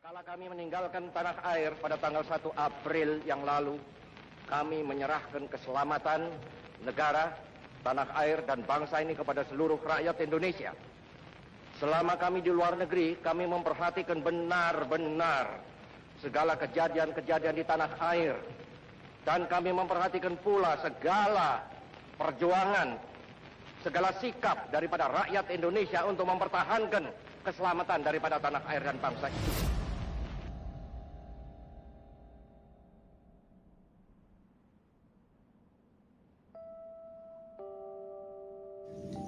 Kala kami meninggalkan tanah air pada tanggal 1 April yang lalu, kami menyerahkan keselamatan negara, tanah air, dan bangsa ini kepada seluruh rakyat Indonesia. Selama kami di luar negeri, kami memperhatikan benar-benar segala kejadian-kejadian di tanah air. Dan kami memperhatikan pula segala perjuangan, segala sikap daripada rakyat Indonesia untuk mempertahankan keselamatan daripada tanah air dan bangsa ini.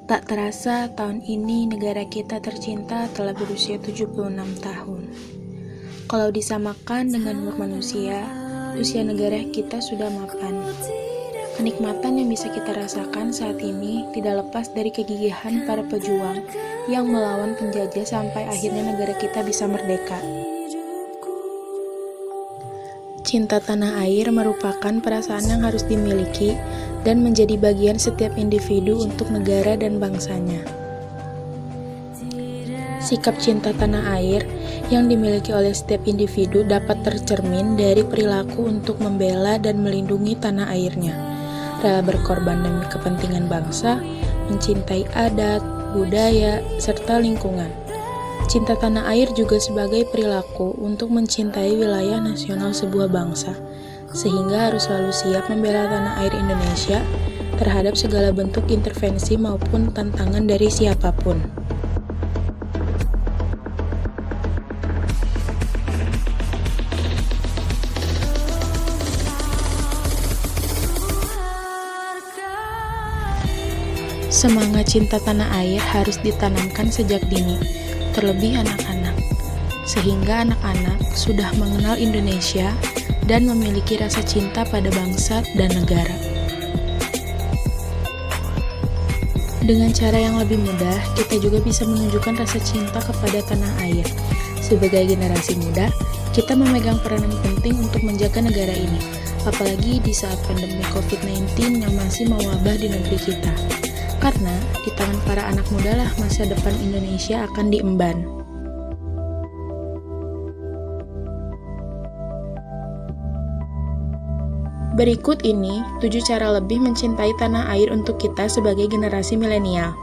Tak terasa tahun ini negara kita tercinta telah berusia 76 tahun. Kalau disamakan dengan umur manusia, usia negara kita sudah mapan. Kenikmatan yang bisa kita rasakan saat ini tidak lepas dari kegigihan para pejuang yang melawan penjajah sampai akhirnya negara kita bisa merdeka. Cinta tanah air merupakan perasaan yang harus dimiliki dan menjadi bagian setiap individu untuk negara dan bangsanya. Sikap cinta tanah air yang dimiliki oleh setiap individu dapat tercermin dari perilaku untuk membela dan melindungi tanah airnya, rela berkorban demi kepentingan bangsa, mencintai adat, budaya, serta lingkungan. Cinta tanah air juga sebagai perilaku untuk mencintai wilayah nasional sebuah bangsa, sehingga harus selalu siap membela tanah air Indonesia terhadap segala bentuk intervensi maupun tantangan dari siapapun. Semangat cinta tanah air harus ditanamkan sejak dini, terlebih anak-anak, sehingga anak-anak sudah mengenal Indonesia dan memiliki rasa cinta pada bangsa dan negara. Dengan cara yang lebih mudah, kita juga bisa menunjukkan rasa cinta kepada tanah air. Sebagai generasi muda, kita memegang peranan penting untuk menjaga negara ini, apalagi di saat pandemi COVID-19 yang masih mewabah di negeri kita. Karena di tangan para anak muda lah masa depan Indonesia akan diemban. Berikut ini 7 cara lebih mencintai tanah air untuk kita sebagai generasi milenial.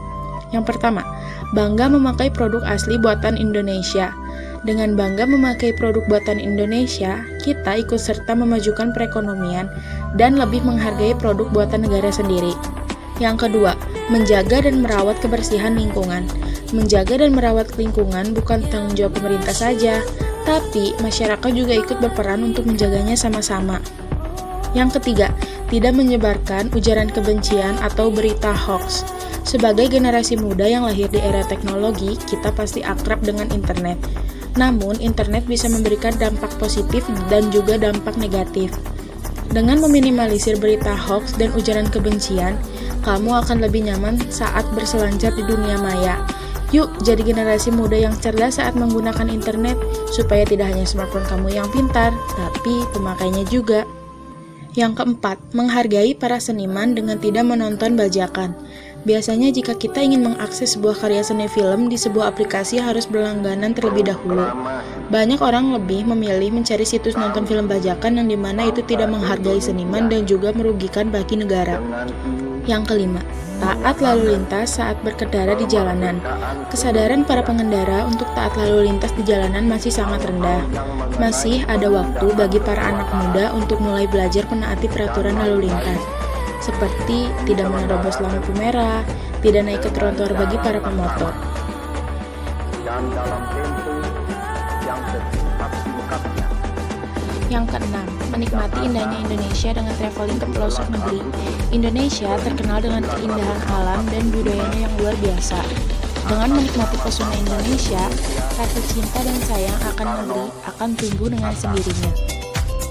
Yang pertama, bangga memakai produk asli buatan Indonesia. Dengan bangga memakai produk buatan Indonesia, kita ikut serta memajukan perekonomian dan lebih menghargai produk buatan negara sendiri. Yang kedua, menjaga dan merawat kebersihan lingkungan. Menjaga dan merawat lingkungan bukan tanggung jawab pemerintah saja, tapi masyarakat juga ikut berperan untuk menjaganya sama-sama. Yang ketiga, tidak menyebarkan ujaran kebencian atau berita hoax. Sebagai generasi muda yang lahir di era teknologi, kita pasti akrab dengan internet. Namun, internet bisa memberikan dampak positif dan juga dampak negatif. Dengan meminimalisir berita hoax dan ujaran kebencian, kamu akan lebih nyaman saat berselancar di dunia maya. Yuk, jadi generasi muda yang cerdas saat menggunakan internet, supaya tidak hanya smartphone kamu yang pintar, tapi pemakainya juga. Yang keempat, menghargai para seniman dengan tidak menonton bajakan. Biasanya jika kita ingin mengakses sebuah karya seni film di sebuah aplikasi harus berlangganan terlebih dahulu. Banyak orang lebih memilih mencari situs nonton film bajakan yang dimana itu tidak menghargai seniman dan juga merugikan bagi negara. Yang kelima, taat lalu lintas saat berkendara di jalanan. Kesadaran para pengendara untuk taat lalu lintas di jalanan masih sangat rendah. Masih ada waktu bagi para anak muda untuk mulai belajar menaati peraturan lalu lintas, seperti tidak menerobos lampu merah, tidak naik ke trotoar bagi para pemotor. Dan dalam tempo yang sesingkat-singkatnya. Yang keenam, menikmati indahnya Indonesia dengan traveling ke pelosok negeri. Indonesia terkenal dengan keindahan alam dan budayanya yang luar biasa. Dengan menikmati pesona Indonesia, rasa cinta dan sayang akan negeri akan tumbuh dengan sendirinya.